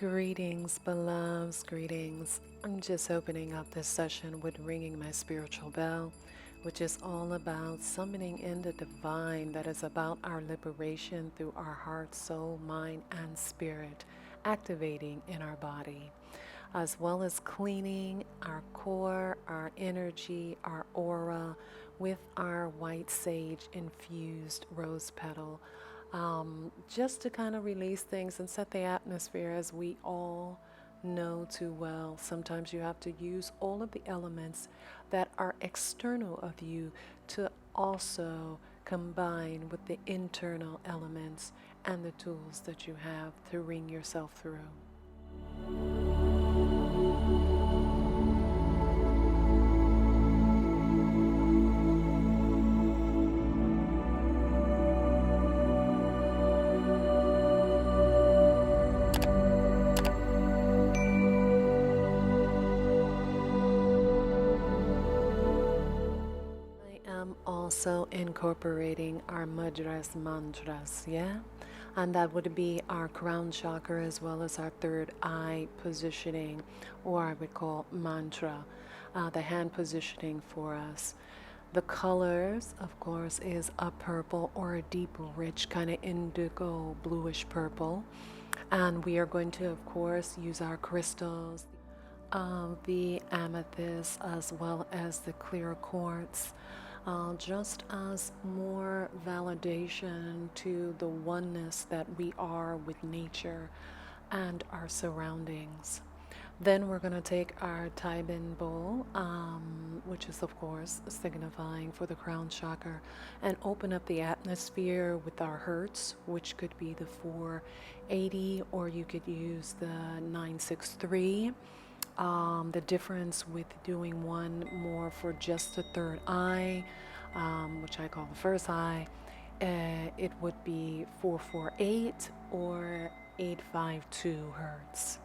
Greetings, beloveds, greetings. I'm just opening up this session with ringing my spiritual bell, which is all about summoning in the divine, that is about our liberation through our heart, soul, mind, and spirit, activating in our body, as well as cleaning our core, our energy, our aura with our white sage infused rose petal, just to kind of release things and set the atmosphere. As we all know too well, sometimes you have to use all of the elements that are external of you to also combine with the internal elements and the tools that you have to ring yourself through. Also incorporating our mudras mantras, yeah? And that would be our crown chakra as well as our third eye positioning, or I would call mantra, the hand positioning for us. The colors, of course, is a purple or a deep, rich kind of indigo bluish purple. And we are going to, of course, use our crystals, the amethyst as well as the clear quartz, just as more validation to the oneness that we are with nature and our surroundings. Then we're going to take our Tibetan bowl, which is of course signifying for the crown chakra, and open up the atmosphere with our hertz, which could be the 480 or you could use the 963. The difference with doing one more for just the third eye, which I call the first eye, it would be 448 or 852 hertz.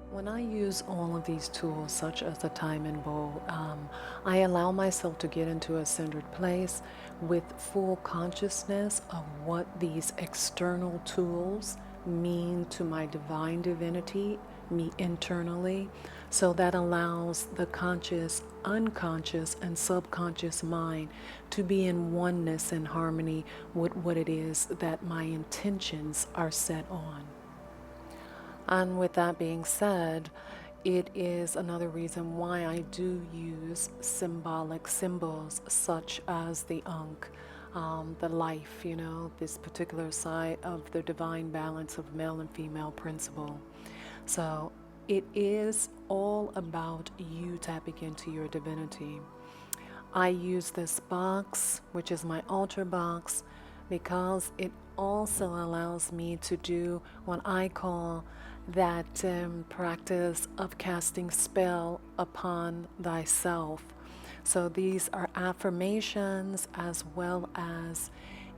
When I use all of these tools, such as the time and bowl, I allow myself to get into a centered place with full consciousness of what these external tools mean to my divine divinity, me internally. So that allows the conscious, unconscious, and subconscious mind to be in oneness and harmony with what it is that my intentions are set on. And with that being said, it is another reason why I do use symbolic symbols such as the Ankh, the life, this particular side of the divine balance of male and female principle. So it is all about you tapping into your divinity. I use this box, which is my altar box, because it also allows me to do what I call that practice of casting spell upon thyself. So these are affirmations as well as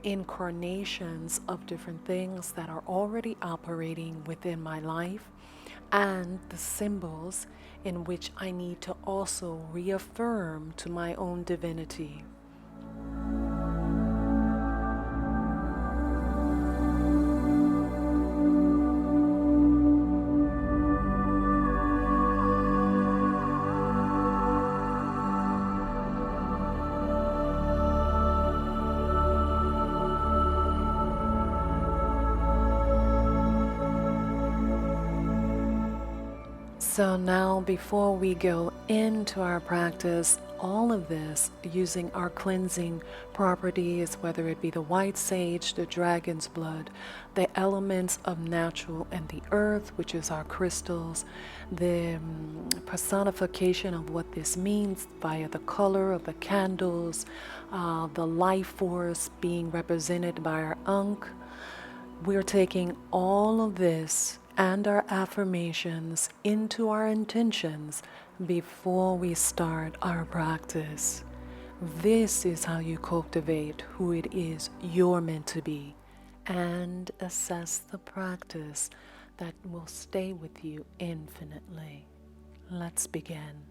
incarnations of different things that are already operating within my life, and the symbols in which I need to also reaffirm to my own divinity. So now, before we go into our practice, all of this using our cleansing properties, whether it be the white sage, the dragon's blood, the elements of natural and the earth, which is our crystals, the personification of what this means via the color of the candles, the life force being represented by our Ankh. We're taking all of this and our affirmations into our intentions before we start our practice. This is how you cultivate who it is you're meant to be and assess the practice that will stay with you infinitely. Let's begin.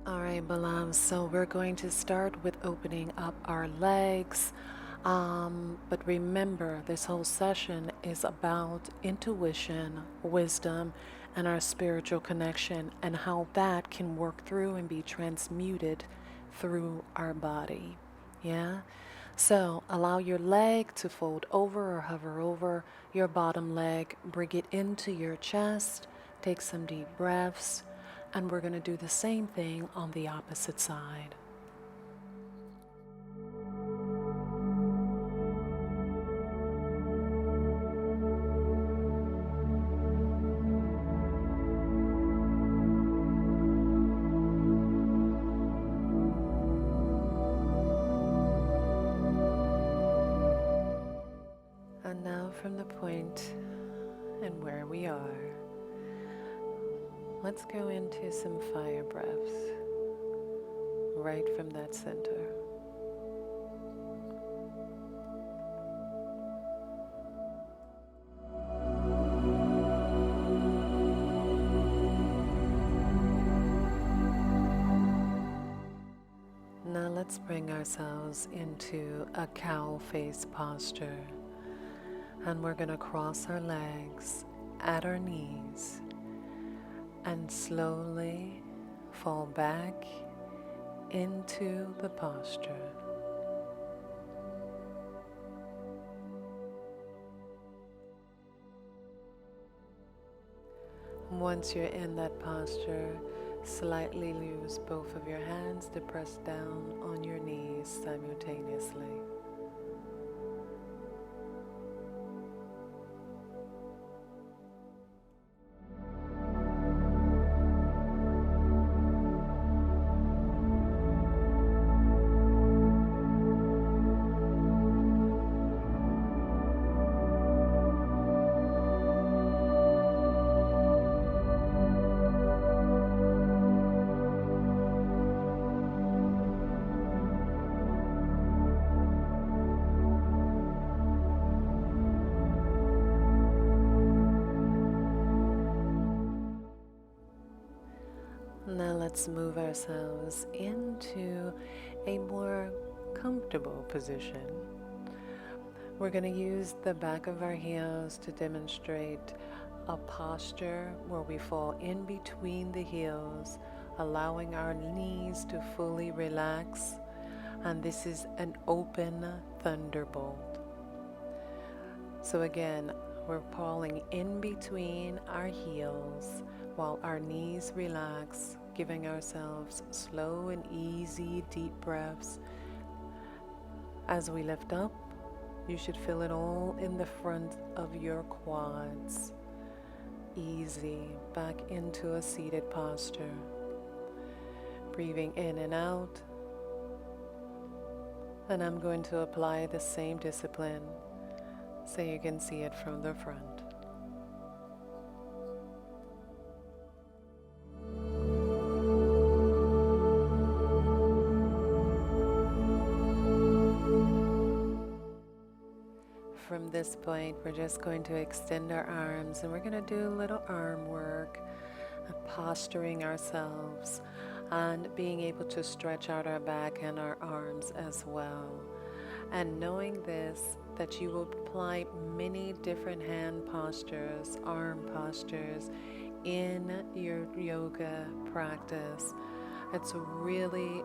Alright, beloveds, so we're going to start with opening up our legs. But remember, this whole session is about intuition, wisdom, and our spiritual connection, and how that can work through and be transmuted through our body. Yeah? So allow your leg to fold over or hover over your bottom leg. Bring it into your chest. Take some deep breaths. And we're going to do the same thing on the opposite side. And now from the point and where we are, let's go into some fire breaths right from that center. Now let's bring ourselves into a cow face posture, and we're going to cross our legs at our knees and slowly fall back into the posture. Once you're in that posture, slightly use both of your hands to press down on your knees simultaneously. Now let's move ourselves into a more comfortable position. We're going to use the back of our heels to demonstrate a posture where we fall in between the heels, allowing our knees to fully relax. And this is an open thunderbolt. So again, we're falling in between our heels while our knees relax, giving ourselves slow and easy deep breaths. As we lift up, you should feel it all in the front of your quads. Easy, back into a seated posture. Breathing in and out. And I'm going to apply the same discipline so you can see it from the front. From this point, we're just going to extend our arms, and we're going to do a little arm work, posturing ourselves, and being able to stretch out our back and our arms as well. And knowing this, that you will apply many different hand postures, arm postures in your yoga practice. It's really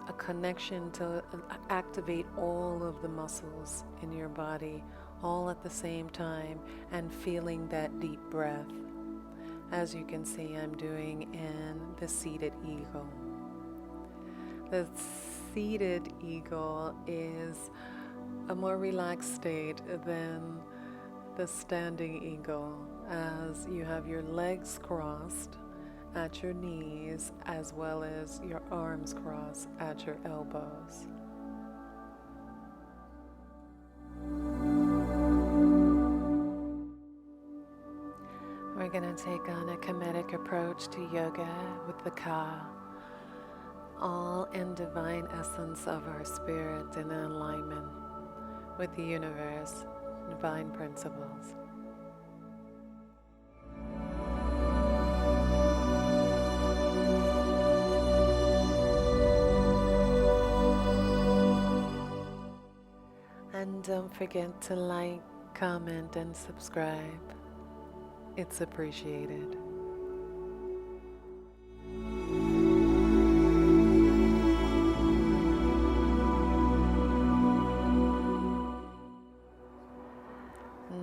a connection to activate all of the muscles in your body all at the same time, and feeling that deep breath. As you can see, I'm doing in the seated eagle. The seated eagle is a more relaxed state than the standing eagle, as you have your legs crossed at your knees, as well as your arms crossed at your elbows. We're going to take on a comedic approach to yoga with the Ka, all in divine essence of our spirit in alignment with the universe, divine principles. And don't forget to like, comment, and subscribe. It's appreciated.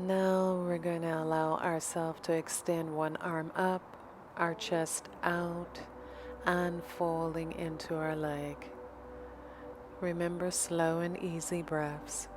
Now we're going to allow ourselves to extend one arm up, our chest out, and falling into our leg. Remember slow and easy breaths.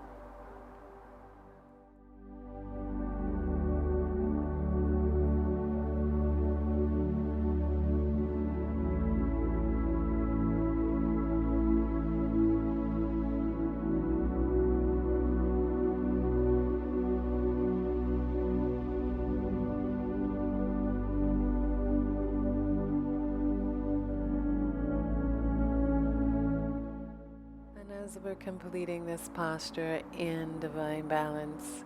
As we're completing this posture in divine balance,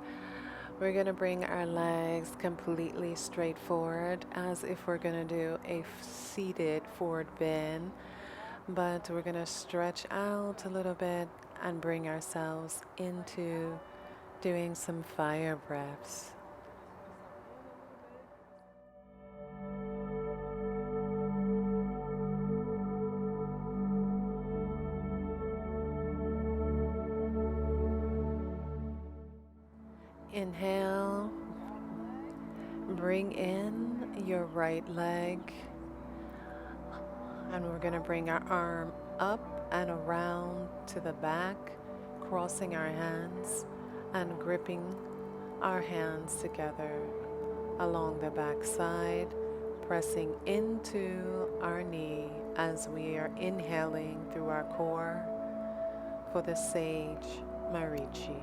we're going to bring our legs completely straight forward as if we're going to do a seated forward bend, but we're going to stretch out a little bit and bring ourselves into doing some fire breaths. Inhale, bring in your right leg, and we're going to bring our arm up and around to the back, crossing our hands and gripping our hands together along the back side, pressing into our knee as we are inhaling through our core for the Sage Marichi.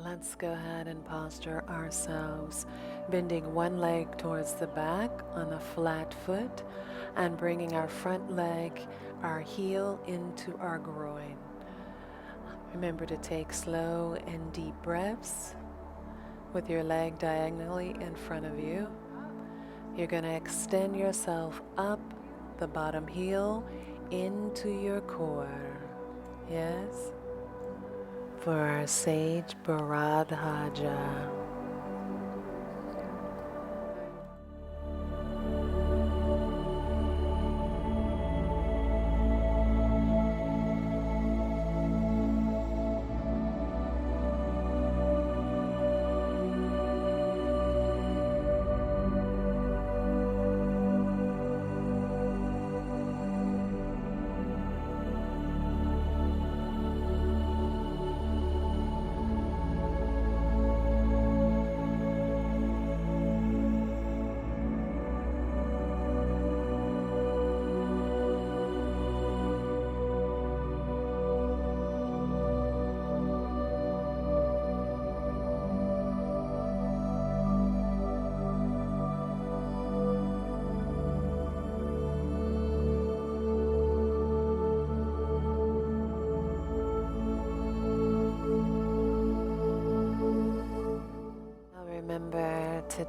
Let's go ahead and posture ourselves, bending one leg towards the back on a flat foot and bringing our front leg, our heel into our groin. Remember to take slow and deep breaths with your leg diagonally in front of you. You're going to extend yourself up the bottom heel into your core. Yes? For our Sage Bharadhaja.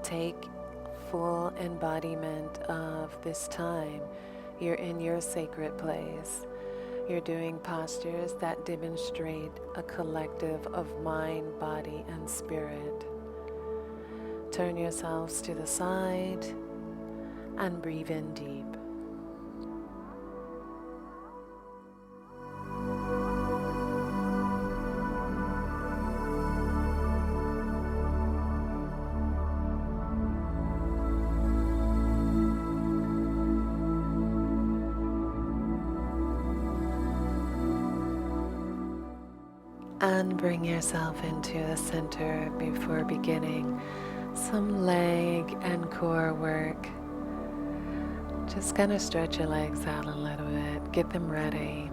take full embodiment of this time. You're in your sacred place. You're doing postures that demonstrate a collective of mind, body, and spirit. Turn yourselves to the side and breathe in deep. And bring yourself into the center before beginning some leg and core work. Just kind of stretch your legs out a little bit, get them ready.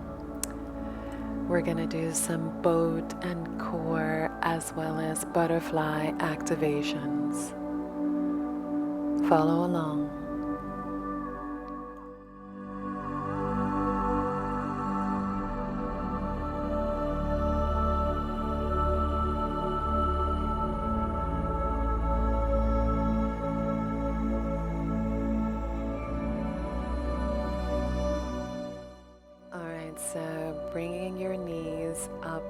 We're going to do some boat and core as well as butterfly activations. Follow along. So bringing your knees up,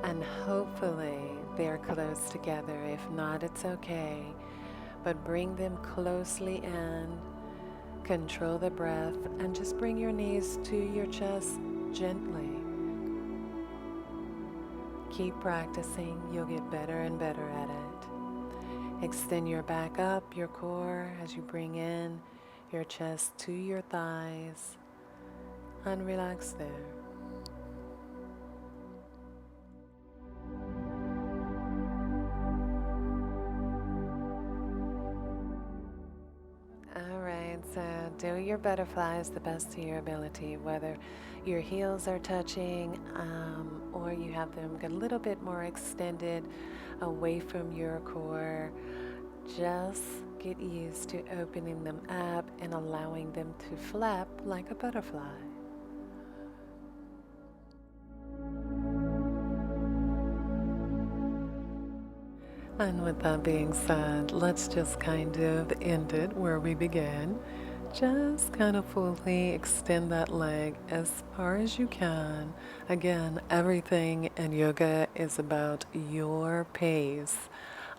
and hopefully they're close together. If not, it's okay. But bring them closely in. Control the breath and just bring your knees to your chest gently. Keep practicing. You'll get better and better at it. Extend your back up, your core, as you bring in your chest to your thighs. And relax there. Alright, so do your butterflies the best of your ability, whether your heels are touching or you have them a little bit more extended away from your core. Just get used to opening them up and allowing them to flap like a butterfly. And with that being said, let's just kind of end it where we began. Just kind of fully extend that leg as far as you can. Again, everything in yoga is about your pace.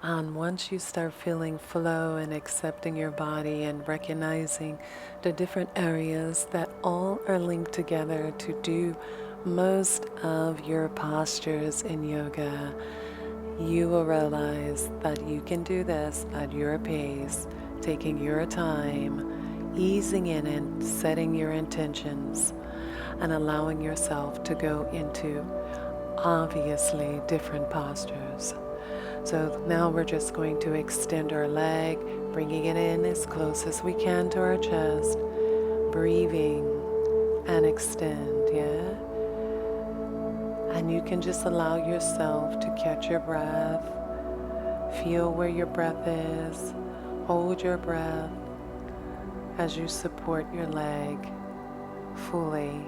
And once you start feeling flow and accepting your body and recognizing the different areas that all are linked together to do most of your postures in yoga, you will realize that you can do this at your pace, taking your time, easing in and setting your intentions, and allowing yourself to go into obviously different postures. So now we're just going to extend our leg, bringing it in as close as we can to our chest, breathing and extend, yeah? And you can just allow yourself to catch your breath, feel where your breath is, hold your breath as you support your leg fully.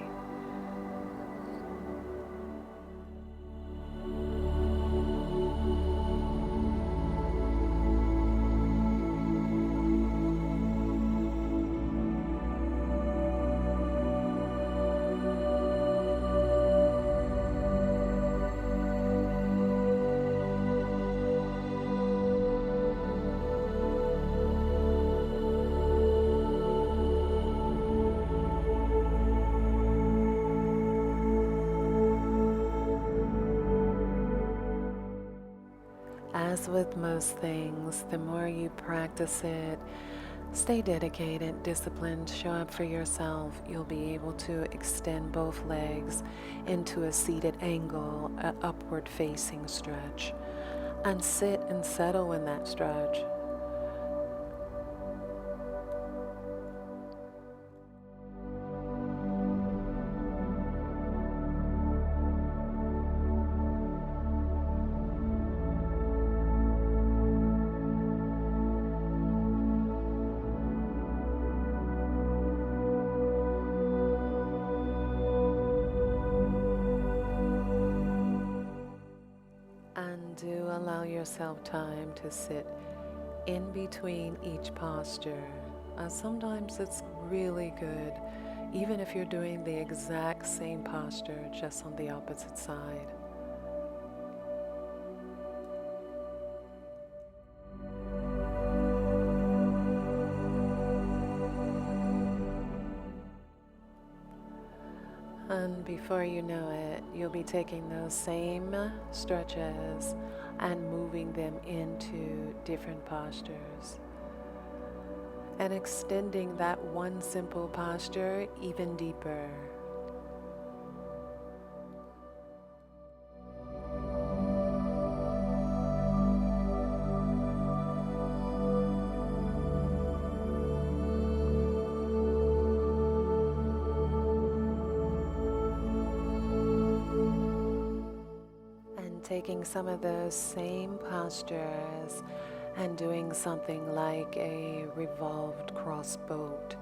As with most things, the more you practice it, stay dedicated, disciplined, show up for yourself, you'll be able to extend both legs into a seated angle, an upward facing stretch, and sit and settle in that stretch. Do allow yourself time to sit in between each posture. Sometimes it's really good, even if you're doing the exact same posture, just on the opposite side. And before you know it, you'll be taking those same stretches and moving them into different postures. And extending that one simple posture even deeper. Taking some of those same postures and doing something like a revolved cross boat.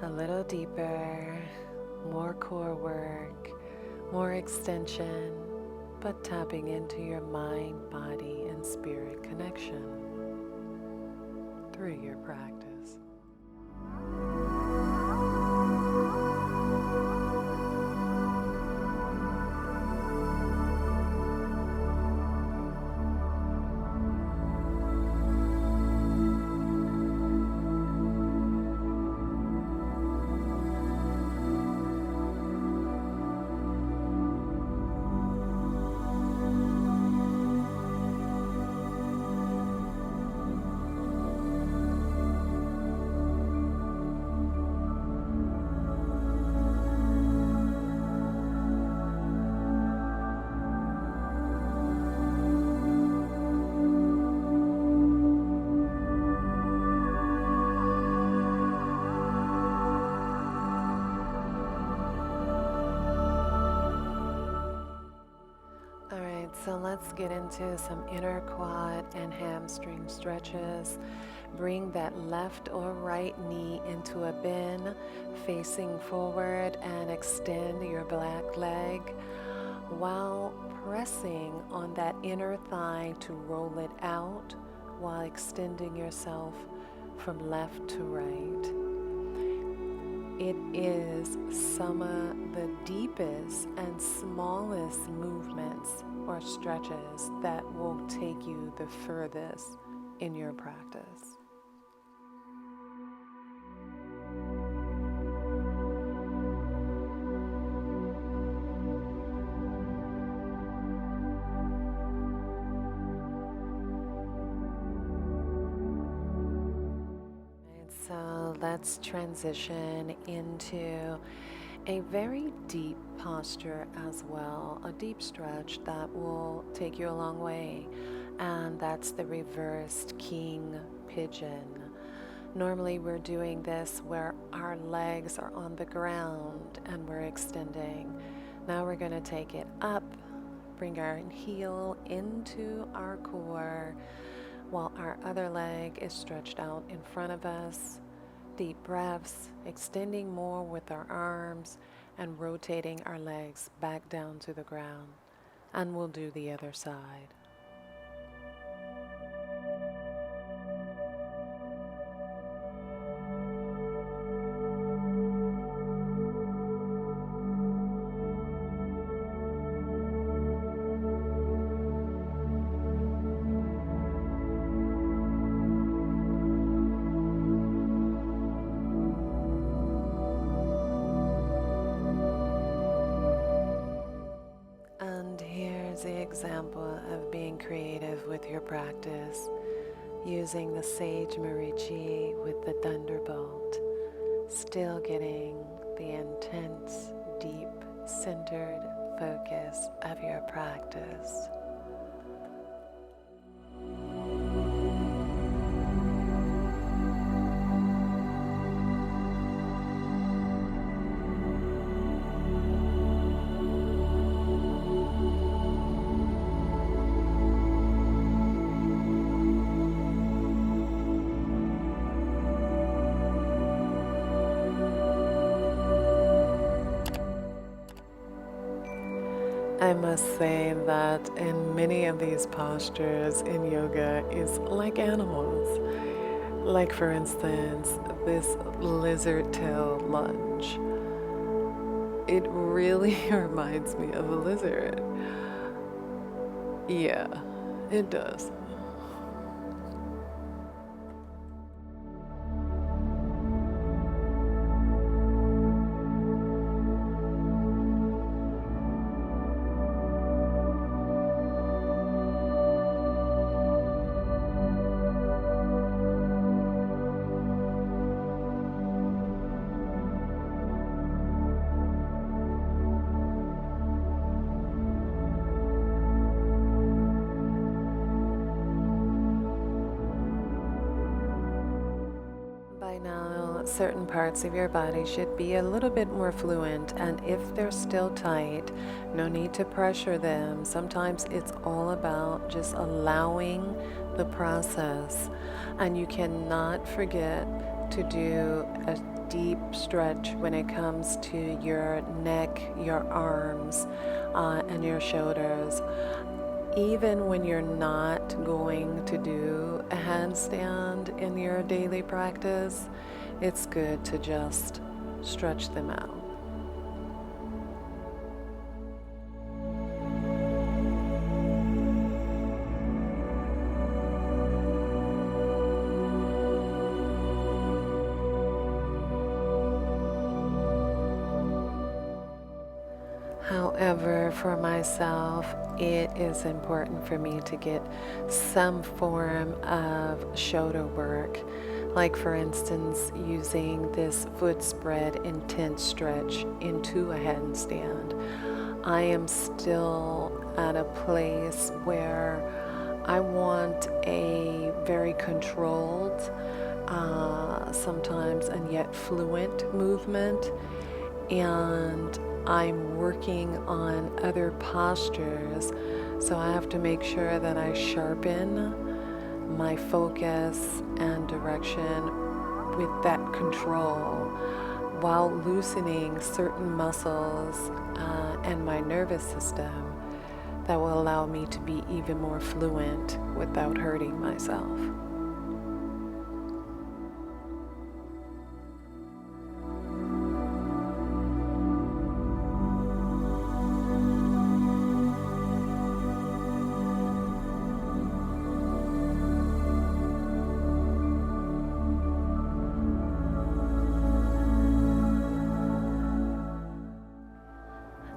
A little deeper, more core work, more extension, but tapping into your mind, body, and spirit connection through your practice. So let's get into some inner quad and hamstring stretches. Bring that left or right knee into a bend, facing forward, and extend your black leg while pressing on that inner thigh to roll it out while extending yourself from left to right. It is some of the deepest and smallest movements or stretches that will take you the furthest in your practice. So let's transition into a very deep posture as well, a deep stretch that will take you a long way, and that's the reversed king pigeon. Normally we're doing this where our legs are on the ground and we're extending. Now we're going to take it up, bring our heel into our core while our other leg is stretched out in front of us. Deep breaths, extending more with our arms and rotating our legs back down to the ground. And we'll do the other side. Example of being creative with your practice, using the sage marichi with the thunderbolt, still getting the intense, deep, centered focus of your practice. I must say that in many of these postures in yoga is like animals. Like for instance, this lizard tail lunge. It really reminds me of a lizard. Yeah, it does. By now, certain parts of your body should be a little bit more fluent, and if they're still tight, no need to pressure them. Sometimes it's all about just allowing the process, and you cannot forget to do a deep stretch when it comes to your neck, your arms, and your shoulders. Even when you're not going to do a handstand in your daily practice, it's good to just stretch them out. However, for myself, it is important for me to get some form of shoulder work. Like for instance, using this foot spread intense stretch into a handstand. I am still at a place where I want a very controlled, sometimes and yet fluent movement, and I'm working on other postures, so I have to make sure that I sharpen my focus and direction with that control while loosening certain muscles and my nervous system that will allow me to be even more fluent without hurting myself.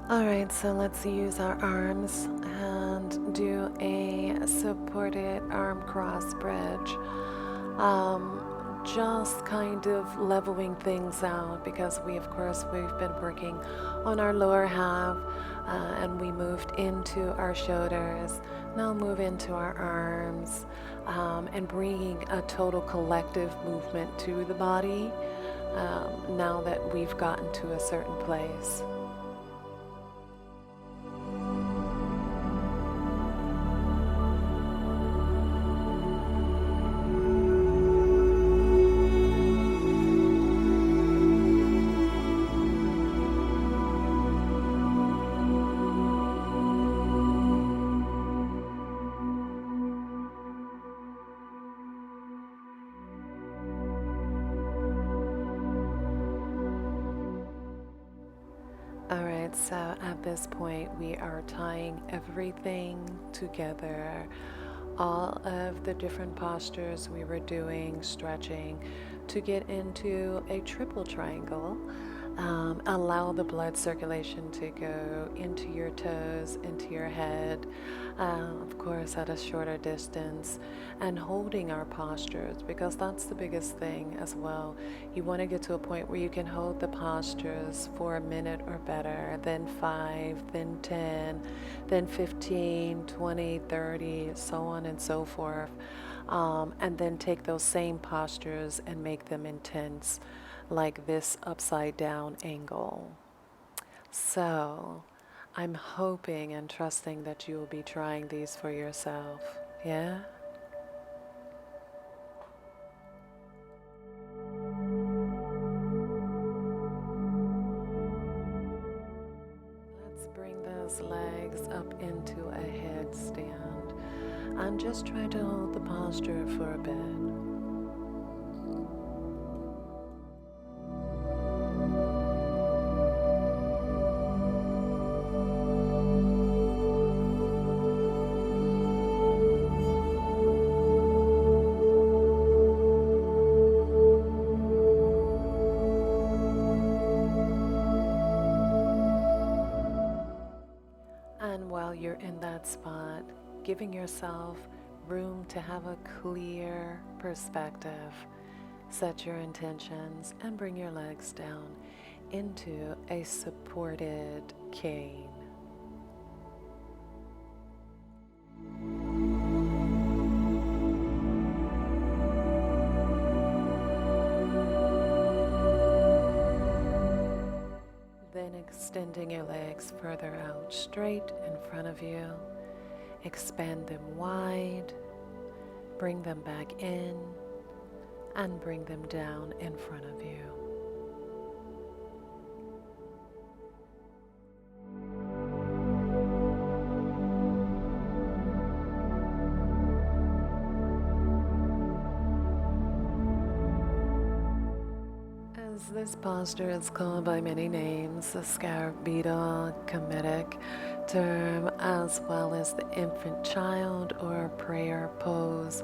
Alright, so let's use our arms and do a supported arm cross bridge. Just kind of leveling things out because we've been working on our lower half and we moved into our shoulders. Now move into our arms and bringing a total collective movement to the body now that we've gotten to a certain place. Alright, so at this point we are tying everything together. All of the different postures we were doing, stretching, to get into a triple triangle. Allow the blood circulation to go into your toes, into your head, of course at a shorter distance, and holding our postures, because that's the biggest thing as well. You want to get to a point where you can hold the postures for a minute or better, then 5, then 10, then 15, 20, 30, so on and so forth. And then take those same postures and make them intense, like this upside down angle. So I'm hoping and trusting that you will be trying these for yourself. Yeah? Let's bring the those legs up into a headstand and just try to hold the posture for a bit. And while you're in that spot, giving yourself room to have a clear perspective, set your intentions and bring your legs down into a supported cane. Then extending your legs further out, straight in front of you. Expand them wide, bring them back in, and bring them down in front of you. This posture is called by many names, the scarab beetle, Kemetic term, as well as the infant child or prayer pose.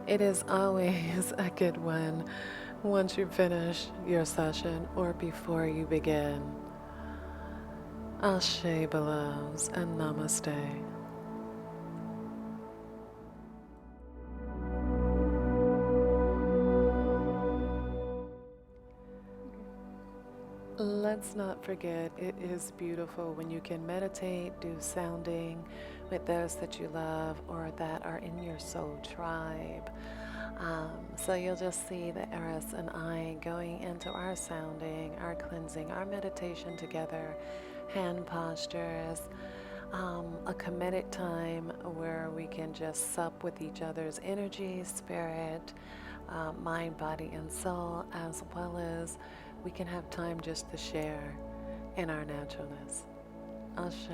It is always a good one once you finish your session or before you begin. Ashe belows and namaste. Let's not forget, it is beautiful when you can meditate, do sounding with those that you love or that are in your soul tribe. So you'll just see the Eris and I going into our sounding, our cleansing, our meditation together, hand postures, a comedic time where we can just sup with each other's energy, spirit, mind, body, and soul, as well as we can have time just to share in our naturalness. Ashe.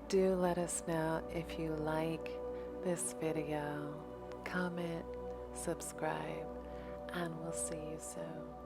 Do let us know if you like this video. Comment, subscribe, and we'll see you soon.